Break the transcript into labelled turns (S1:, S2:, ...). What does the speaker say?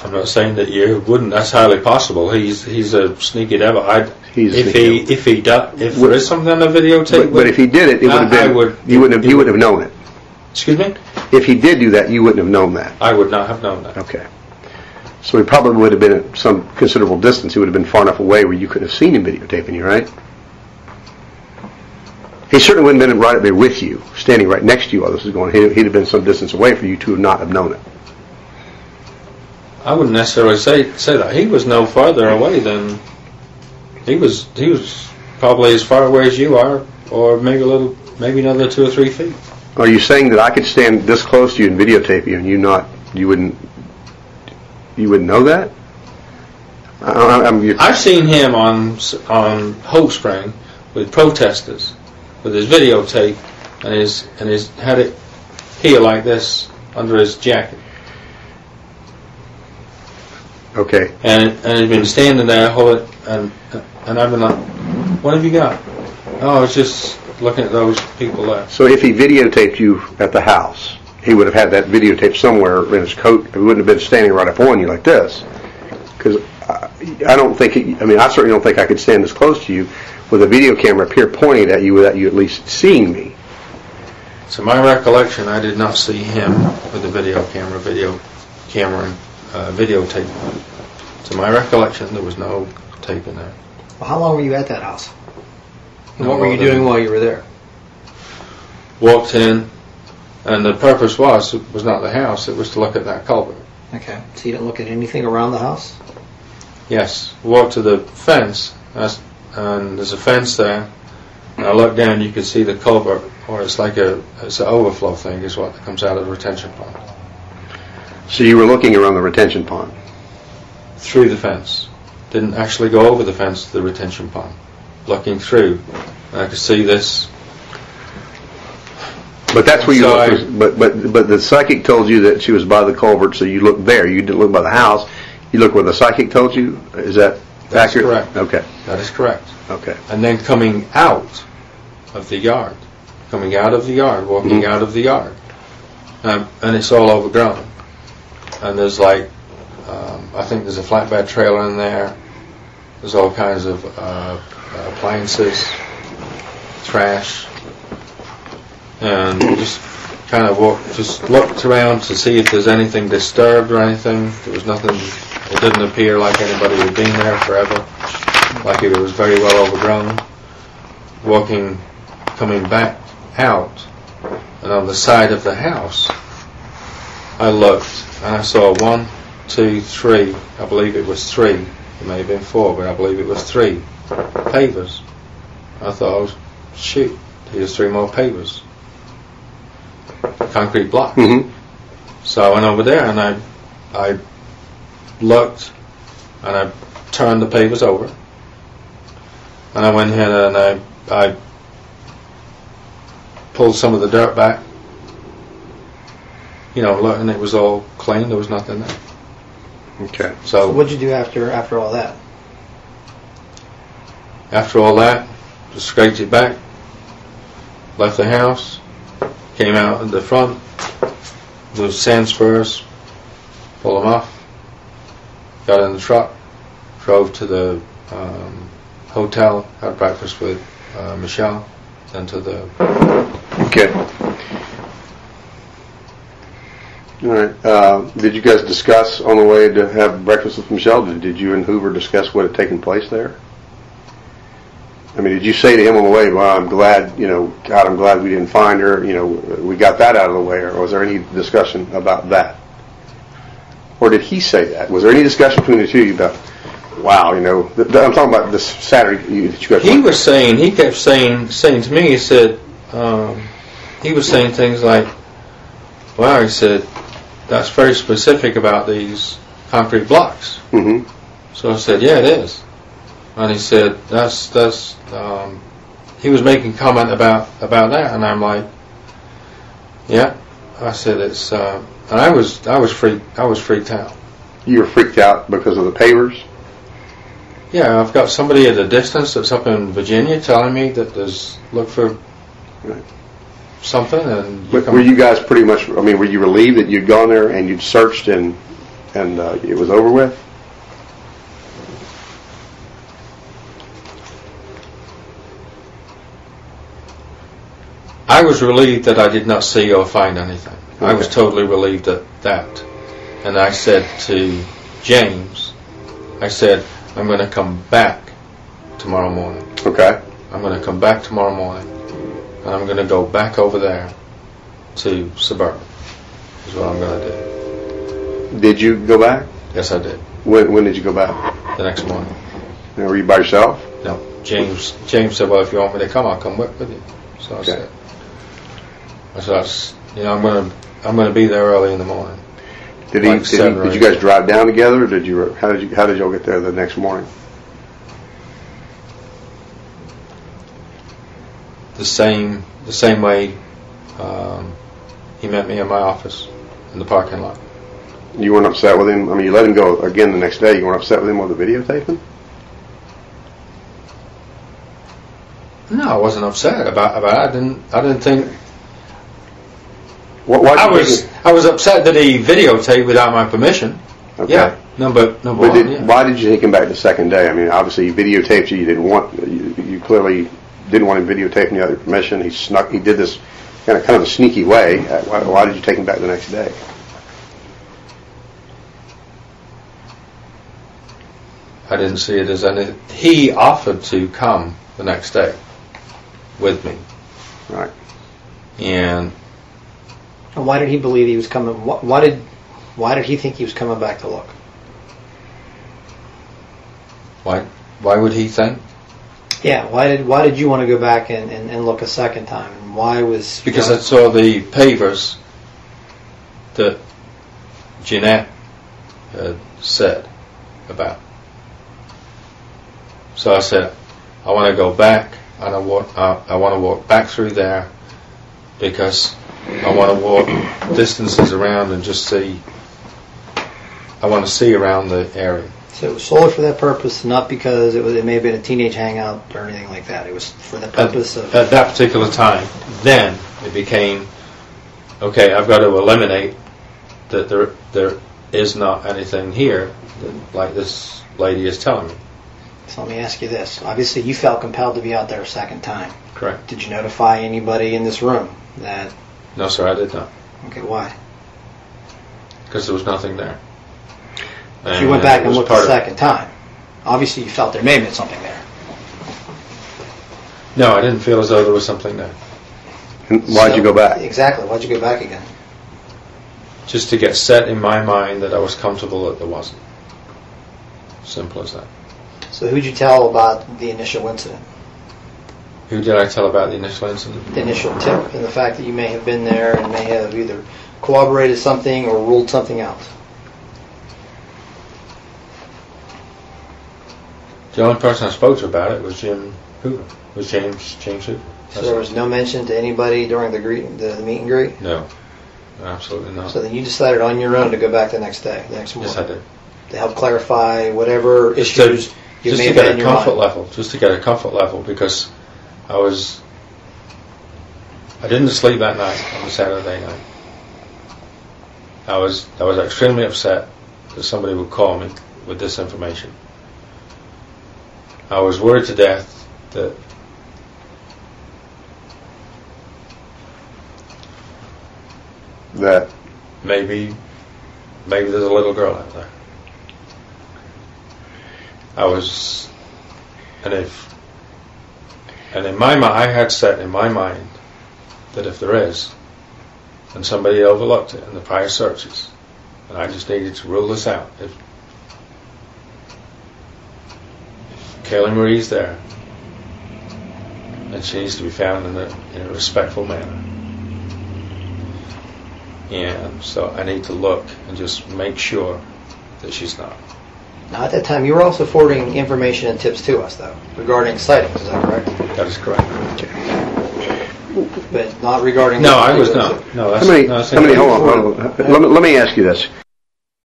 S1: I'm not saying that you wouldn't. That's highly possible. He's a sneaky devil. If there is something on the videotape,
S2: but if he did it, it would have been. You wouldn't have known it.
S1: Excuse me?
S2: If he did do that, you wouldn't have known that.
S1: I would not have known that.
S2: Okay. So he probably would have been at some considerable distance. He would have been far enough away where you could have seen him videotaping you, right? He certainly wouldn't have been right up there with you, standing right next to you while this was going. He'd have been some distance away for you to not have known it.
S1: I wouldn't necessarily say that. He was no farther away than he was probably as far away as you are, or maybe another 2 or 3 feet.
S2: Are you saying that I could stand this close to you and videotape you, and you wouldn't know that?
S1: I've seen him on Hope Spring with protesters with his videotape, and he's had it here like this under his jacket.
S2: Okay.
S1: And he's been standing there holding, and I've been like, what have you got? Oh, I was just looking at those people there.
S2: So if he videotaped you at the house, he would have had that videotape somewhere in his coat. He wouldn't have been standing right up on you like this. Because I certainly don't think I could stand this close to you with a video camera up here pointing at you without you at least seeing me.
S1: To my recollection, I did not see him with the videotape. To my recollection, there was no tape in there.
S3: Well, how long were you at that house? And what were you doing while you were there?
S1: Walked in, and the purpose was not the house, it was to look at that culvert.
S3: Okay. So you didn't look at anything around the house?
S1: Yes. Walked to the fence, and there's a fence there, and I looked down, you could see the culvert, or it's an overflow thing, is what comes out of the retention pond.
S2: So you were looking around the retention pond?
S1: Through the fence. Didn't actually go over the fence to the retention pond. Looking through, and I could see this.
S2: But that's where you looked. But the psychic told you that she was by the culvert, so you looked there. You didn't look by the house. You looked where the psychic told you. Is that accurate?
S1: Correct.
S2: Okay.
S1: That is correct.
S2: Okay.
S1: And then coming out of the yard, walking out of the yard, and it's all overgrown. And there's I think there's a flatbed trailer in there. There's all kinds of appliances, trash, and just kind of looked around to see if there's anything disturbed or anything. There was nothing. It didn't appear like anybody had been there forever, like it was very well overgrown. Coming back out, and on the side of the house, I looked and I saw 1, 2, 3. I believe it was 3. It may have been 4, but I believe it was 3 pavers. I thought, oh, shoot, here's 3 more pavers. Concrete blocks. Mm-hmm. So I went over there and I looked and I turned the pavers over. And I went ahead and I pulled some of the dirt back. And it was all clean. There was nothing there.
S2: Okay.
S3: So what did you do after all that?
S1: After all that, just scraped it back, left the house, came out in the front, those sand spurs, pulled them off, got in the truck, drove to the hotel, had breakfast with Michelle, then to the...
S2: Okay. All right. Did you guys discuss on the way to have breakfast with Michelle? Did you and Hoover discuss what had taken place there? I mean, did you say to him on the way, well, I'm glad, God, I'm glad we didn't find her, we got that out of the way, or was there any discussion about that? Or did he say that? Was there any discussion between the two of you about, wow, I'm talking about this Saturday that you guys went?
S1: He kept saying to me, he said, he was saying things like, wow, he said, that's very specific about these concrete blocks. Mm-hmm. So I said, yeah, it is. And he said, he was making comment about that, and I'm like, yeah. I said, it's, and I was freaked out.
S2: You were freaked out because of the pavers?
S1: Yeah, I've got somebody at a distance that's up in Virginia telling me that look for something, and
S2: were you guys pretty much, were you relieved that you'd gone there and you'd searched and and it was over with?
S1: I was relieved that I did not see or find anything.
S2: Okay.
S1: I was totally relieved at that. And I said to James, I said, I'm going to come back tomorrow morning.
S2: Okay.
S1: I'm going to come back tomorrow morning, and I'm going to go back over there to Suburban, is what I'm going to do.
S2: Did you go back?
S1: Yes, I did.
S2: When did you go back?
S1: The next morning.
S2: Now, were you by yourself?
S1: No. James said, well, if you want me to come, I'll come with you. So I said, I'm going to be there early in the morning.
S2: Did you guys drive down together, or how did y'all get there the next morning?
S1: The same way he met me in my office in the parking lot.
S2: You weren't upset with him? I mean, you let him go again the next day. You weren't upset with him on the videotaping?
S1: No, I wasn't upset about it. I didn't think.
S2: I
S1: was upset that he videotaped without my permission.
S2: Okay.
S1: Yeah. Number one.
S2: Why did you take him back the second day? I mean, obviously he videotaped you. You didn't want. You clearly didn't want him videotaping without your permission. He did this kind of a sneaky way. Why did you take him back the next day?
S1: I didn't see it as any. He offered to come the next day with me.
S2: Right.
S1: And
S3: why did he believe he was coming? Why did he think he was coming back to look?
S1: Why would he think?
S3: Yeah. Why did you want to go back and look a second time? And why was?
S1: Because I saw the pavers that Jeanette had said about. So I said, I want to go back, and I want to walk back through there because I want to walk distances around and just see. I want to see around the area.
S3: So it was solely for that purpose, not because it may have been a teenage hangout or anything like that. It was for the purpose of...
S1: At that particular time, then it became, okay, I've got to eliminate that there is not anything here that, like this lady is telling me.
S3: So let me ask you this. Obviously, you felt compelled to be out there a second time.
S1: Correct.
S3: Did you notify anybody in this room that...
S1: No, sir, I did not.
S3: Okay, why?
S1: Because there was nothing there.
S3: If you went back and looked a second time, obviously you felt there may have been something there.
S1: No, I didn't feel as though there was something there.
S2: And why'd you go back?
S3: Exactly. Why'd you go back again?
S1: Just to get set in my mind that I was comfortable that there wasn't. Simple as that.
S3: So who'd you tell about the initial incident?
S1: Who did I tell about the initial incident?
S3: The initial tip and the fact that you may have been there and may have either corroborated something or ruled something out.
S1: The only person I spoke to about it was Jim Hoover. Was James Hoover.
S3: So there was no mention to anybody during the meet and greet?
S1: No, absolutely not.
S3: So then you decided on your own to go back the next morning?
S1: Yes, I did.
S3: To help clarify whatever issues you may have had in your mind.
S1: Just to get a comfort level, because I didn't sleep that night on the Saturday night. I was extremely upset that somebody would call me with this information. I was worried to death that maybe there's a little girl out there. And in my mind, I had set in my mind that if there is, and somebody overlooked it in the prior searches, and I just needed to rule this out. If Kaylee Marie's there, and she needs to be found in a respectful manner. And so I need to look and just make sure that she's not.
S3: Now, at that time, you were also forwarding information and tips to us, though, regarding sightings. Is that correct?
S1: That is correct.
S3: But not regarding...
S1: No, I was not. No,
S2: how many? Hold on. Let me ask you this.